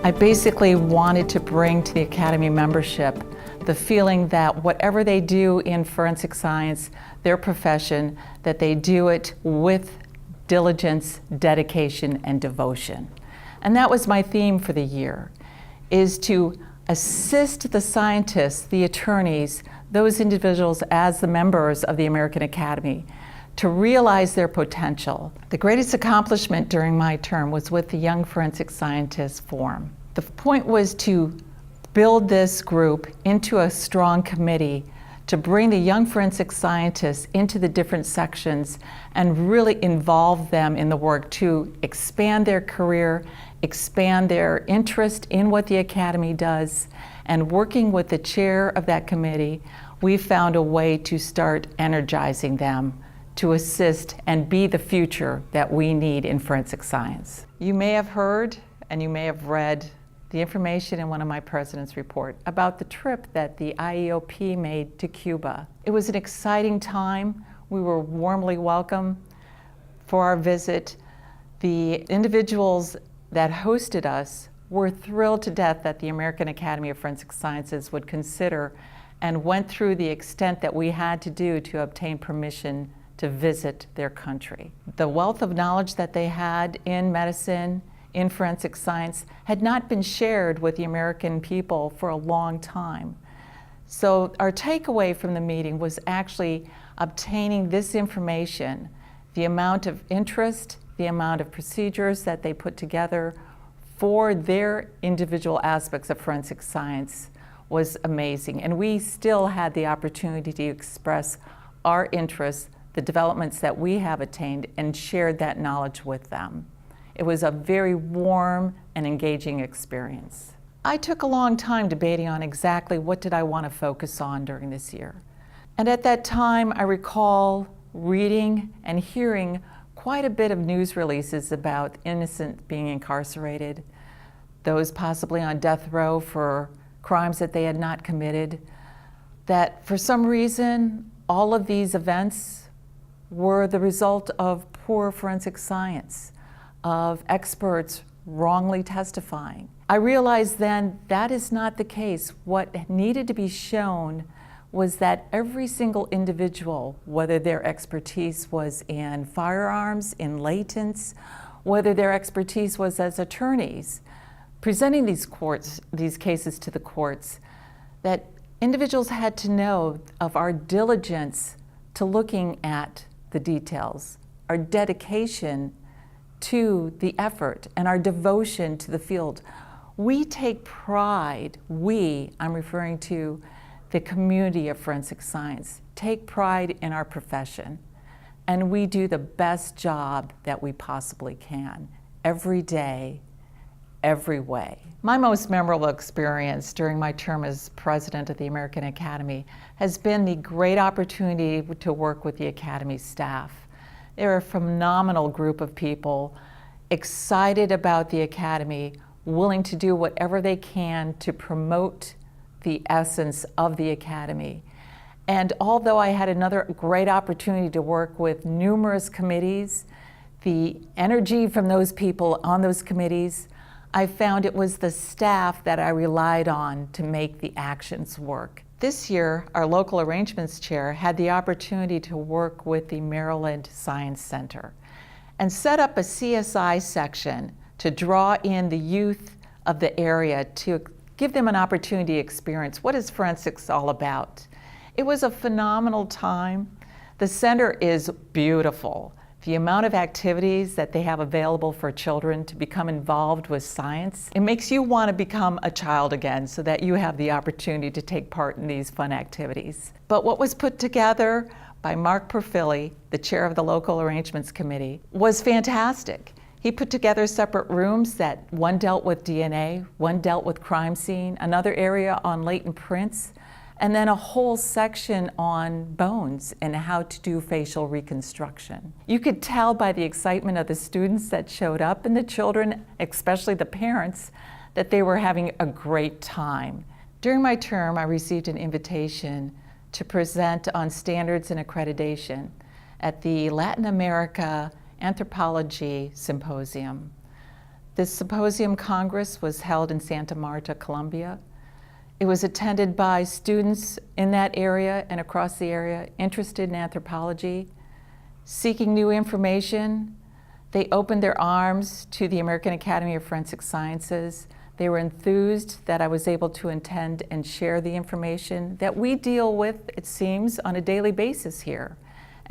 I basically wanted to bring to the Academy membership the feeling that whatever they do in forensic science, their profession, that they do it with diligence, dedication, and devotion. And that was my theme for the year, is to assist the scientists, the attorneys, those individuals as the members of the American Academy to realize their potential. The greatest accomplishment during my term was with the Young Forensic Scientists Forum. The point was to build this group into a strong committee to bring the young forensic scientists into the different sections and really involve them in the work to expand their career, expand their interest in what the Academy does, and working with the chair of that committee, we found a way to start energizing them to assist and be the future that we need in forensic science. You may have heard and you may have read the information in one of my president's report about the trip that the IEOP made to Cuba. It was an exciting time. We were warmly welcomed for our visit. The individuals that hosted us were thrilled to death that the American Academy of Forensic Sciences would consider and went through the extent that we had to do to obtain permission to visit their country. The wealth of knowledge that they had in medicine, in forensic science, had not been shared with the American people for a long time. So our takeaway from the meeting was actually obtaining this information, the amount of interest, the amount of procedures that they put together for their individual aspects of forensic science was amazing. And we still had the opportunity to express our interests, the developments that we have attained, and shared that knowledge with them. It was a very warm and engaging experience. I took a long time debating on exactly what did I want to focus on during this year. And at that time, I recall reading and hearing quite a bit of news releases about innocents being incarcerated, those possibly on death row for crimes that they had not committed, that for some reason, all of these events were the result of poor forensic science, of experts wrongly testifying. I realized then that is not the case. What needed to be shown was that every single individual, whether their expertise was in firearms, in latents, whether their expertise was as attorneys, presenting these cases to the courts, that individuals had to know of our diligence to looking at the details, our dedication to the effort, and our devotion to the field. We take pride, I'm referring to the community of forensic science, take pride in our profession, and we do the best job that we possibly can, every day, every way. My most memorable experience during my term as president of the American Academy has been the great opportunity to work with the Academy staff. They're a phenomenal group of people, excited about the Academy, willing to do whatever they can to promote the essence of the Academy. And although I had another great opportunity to work with numerous committees, the energy from those people on those committees, I found it was the staff that I relied on to make the actions work. This year, our local arrangements chair had the opportunity to work with the Maryland Science Center and set up a CSI section to draw in the youth of the area to give them an opportunity to experience what is forensics all about. It was a phenomenal time. The center is beautiful. The amount of activities that they have available for children to become involved with science, it makes you want to become a child again so that you have the opportunity to take part in these fun activities. But what was put together by Mark Perfili, the chair of the local arrangements committee, was fantastic. He put together separate rooms that one dealt with DNA, one dealt with crime scene, another area on latent prints, and then a whole section on bones and how to do facial reconstruction. You could tell by the excitement of the students that showed up and the children, especially the parents, that they were having a great time. During my term, I received an invitation to present on standards and accreditation at the Latin America Anthropology Symposium. This symposium congress was held in Santa Marta, Colombia. It was attended by students in that area and across the area interested in anthropology, seeking new information. They opened their arms to the American Academy of Forensic Sciences. They were enthused that I was able to attend and share the information that we deal with, it seems, on a daily basis here,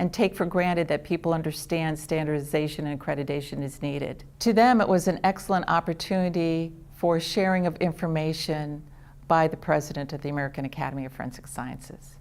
and take for granted that people understand standardization and accreditation is needed. To them, it was an excellent opportunity for sharing of information by the president of the American Academy of Forensic Sciences.